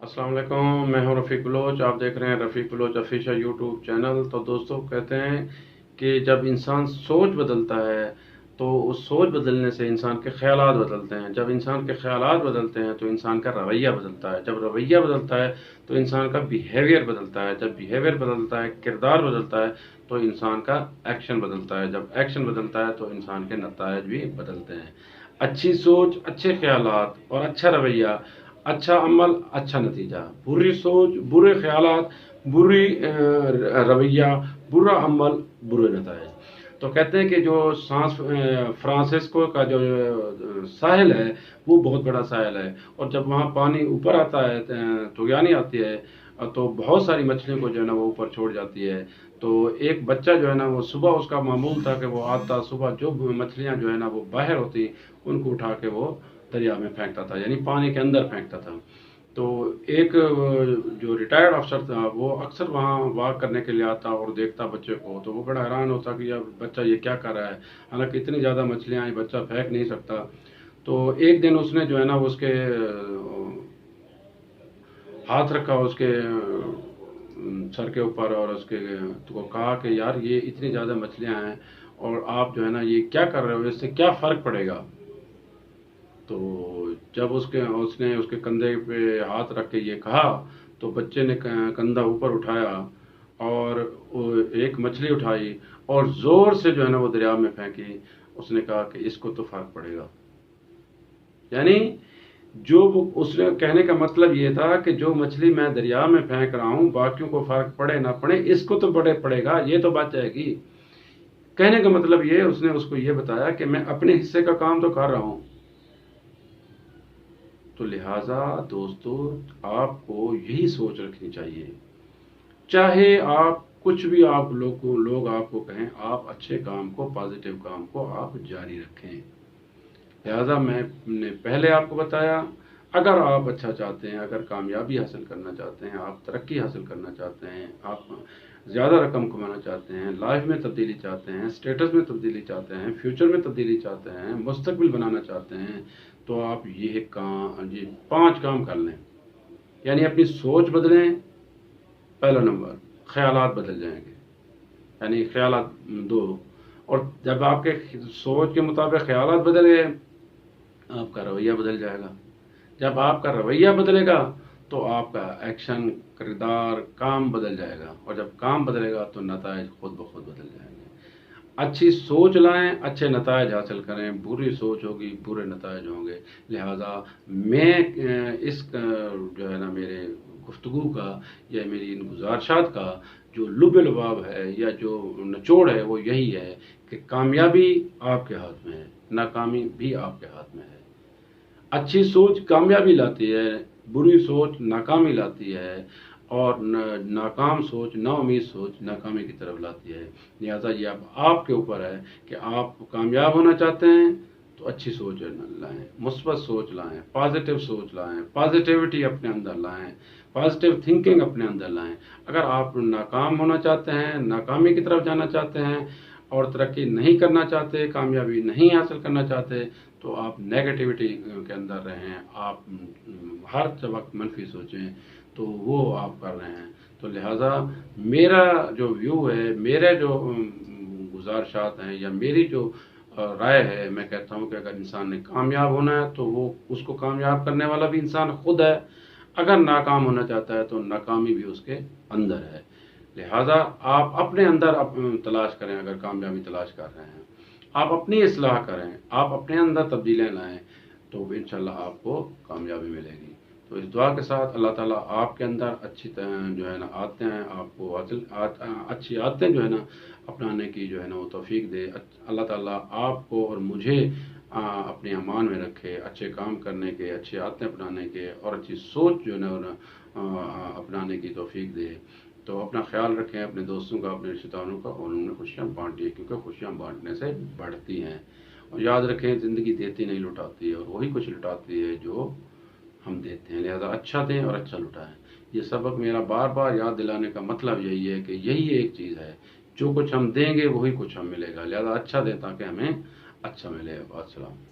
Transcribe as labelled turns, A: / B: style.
A: अस्सलाम वालेकुम, मैं हूं रफ़ीक बलोच। आप देख रहे हैं रफ़ीक बलोच ऑफिशियल यूट्यूब चैनल। तो दोस्तों, कहते हैं कि जब इंसान सोच बदलता है तो उस सोच बदलने से इंसान के ख़यालात बदलते हैं। जब इंसान के ख़यालात बदलते हैं तो इंसान का रवैया बदलता है। जब रवैया बदलता है तो इंसान का बिहेवियर बदलता है। जब बिहेवियर बदलता है, किरदार बदलता है, तो इंसान का एक्शन बदलता है। जब एक्शन बदलता है तो इंसान के नतायज भी बदलते हैं। अच्छी सोच, अच्छे ख़यालात और अच्छा रवैया, अच्छा अमल, अच्छा नतीजा। बुरी सोच, बुरे ख्यालात, बुरी रवैया, बुरा अमल, बुरे नतायज। तो कहते हैं कि जो फ्रांसिस्को का जो साहिल है, वो बहुत बड़ा साहिल है, और जब वहाँ पानी ऊपर आता है, तुगयानी आती है, तो बहुत सारी मछलियों को जो है ना वो ऊपर छोड़ जाती है। तो एक बच्चा जो है ना, वो सुबह उसका मामूल था कि वो आता, सुबह जो मछलियाँ जो है ना वो बाहर होती, उनको उठा के वो दरिया में फेंकता था, यानी पानी के अंदर फेंकता था। तो एक जो रिटायर्ड अफसर था, वो अक्सर वहाँ वॉक करने के लिए आता और देखता बच्चे को, तो वो बड़ा हैरान होता कि यार बच्चा ये क्या कर रहा है। हालांकि इतनी ज़्यादा मछलियाँ ये बच्चा फेंक नहीं सकता। तो एक दिन उसने जो है ना उसके हाथ रखा उसके सर के ऊपर, और उसके तो कहा कि यार ये इतनी ज़्यादा मछलियाँ हैं और आप जो है ना ये क्या कर रहे हो, इससे क्या फ़र्क पड़ेगा। तो जब उसने उसके कंधे पे हाथ रख के ये कहा, तो बच्चे ने कंधा ऊपर उठाया और एक मछली उठाई और जोर से जो है ना वो दरिया में फेंकी। उसने कहा कि इसको तो फर्क पड़ेगा। यानी उसने कहने का मतलब ये था कि जो मछली मैं दरिया में फेंक रहा हूं, बाकियों को फर्क पड़े ना पड़े, इसको तो बड़े पड़ेगा, ये तो बात जाएगी। कहने का मतलब ये, उसने उसको ये बताया कि मैं अपने हिस्से का काम तो कर रहा हूं। तो लिहाजा दोस्तों, आपको यही सोच रखनी चाहिए। चाहे आप कुछ भी आप लोग आपको कहें, आप अच्छे काम को, पॉजिटिव काम को आप जारी रखें। लिहाजा मैंने पहले आपको बताया, अगर आप अच्छा चाहते हैं, अगर कामयाबी हासिल करना चाहते हैं, आप तरक्की हासिल करना चाहते हैं, आप ज़्यादा रकम कमाना चाहते हैं, लाइफ में तब्दीली चाहते हैं, स्टेटस में तब्दीली चाहते हैं, फ्यूचर में तब्दीली चाहते हैं, मुस्तकबिल बनाना चाहते हैं, तो आप ये 5 काम कर लें। यानी अपनी सोच बदलें, पहला नंबर। ख्यालात बदल जाएंगे, यानी ख्यालात 2। और जब आपके सोच के मुताबिक ख्यालात बदल गए, आपका रवैया बदल जाएगा। जब आपका रवैया बदलेगा तो आपका एक्शन, किरदार, काम बदल जाएगा, और जब काम बदलेगा तो नतायज खुद ब खुद बदल जाएंगे। अच्छी सोच लाएं, अच्छे नतायज हासिल करें। बुरी सोच होगी, बुरे नतायज होंगे। लिहाजा मैं इस जो है ना मेरे गुफ्तगू का या मेरी इन गुजारिशात का जो लुब लुबाब है या जो निचोड़ है, वो यही है कि कामयाबी आपके हाथ में है, नाकामी भी आपके हाथ में है। अच्छी सोच कामयाबी लाती है, बुरी सोच नाकामी लाती है, और नाकाम सोच, नाउम्मीद सोच नाकामी की तरफ लाती है। लिहाजा ये अब आपके ऊपर है कि आप कामयाब होना चाहते हैं तो अच्छी सोच लाएं, मुस्बत सोच लाएं, पॉजिटिव सोच लाएं, पॉजिटिविटी अपने अंदर लाएं, पॉजिटिव थिंकिंग अपने अंदर लाएं। अगर आप नाकाम होना चाहते हैं, नाकामी की तरफ जाना चाहते हैं और तरक्की नहीं करना चाहते, कामयाबी नहीं हासिल करना चाहते, तो आप नेगेटिविटी के अंदर रहें, आप हर वक्त मनफी सोचें, तो वो आप कर रहे हैं। तो लिहाजा मेरा जो व्यू है, मेरे जो गुजारिशात हैं या मेरी जो राय है, मैं कहता हूँ कि अगर इंसान ने कामयाब होना है तो वो उसको कामयाब करने वाला भी इंसान खुद है। अगर नाकाम होना चाहता है तो नाकामी भी उसके अंदर है। लिहाजा आप अपने अंदर तलाश करें। अगर कामयाबी तलाश कर रहे हैं, आप अपनी इस्लाह करें, आप अपने अंदर तब्दीलियाँ लाएं, तो इंशाल्लाह आपको कामयाबी मिलेगी। तो इस दुआ के साथ अल्लाह ताला आपके अंदर अच्छी जो है ना आदतें हैं, आपको अच्छी आदतें जो है ना अपनाने की जो है ना वो तौफीक दे। अल्लाह ताला आपको और मुझे अपने अमान में रखे, अच्छे काम करने के, अच्छी आदतें अपनाने के और अच्छी सोच जो है ना अपनाने की तौफीक दे। तो अपना ख्याल रखें, अपने दोस्तों का, अपने रिश्तेदारों का, और उन्हें खुशियाँ बांटिए, क्योंकि खुशियाँ बांटने से बढ़ती हैं। और याद रखें, ज़िंदगी देती नहीं लुटाती है, और वही कुछ लुटाती है जो हम देते हैं। लिहाजा अच्छा दें और अच्छा लुटाएं। ये सबक मेरा बार बार याद दिलाने का मतलब यही है कि यही एक चीज़ है, जो कुछ हम देंगे वही कुछ हम मिलेगा। लिहाजा अच्छा दें ताकि हमें अच्छा मिले। अस्सलाम।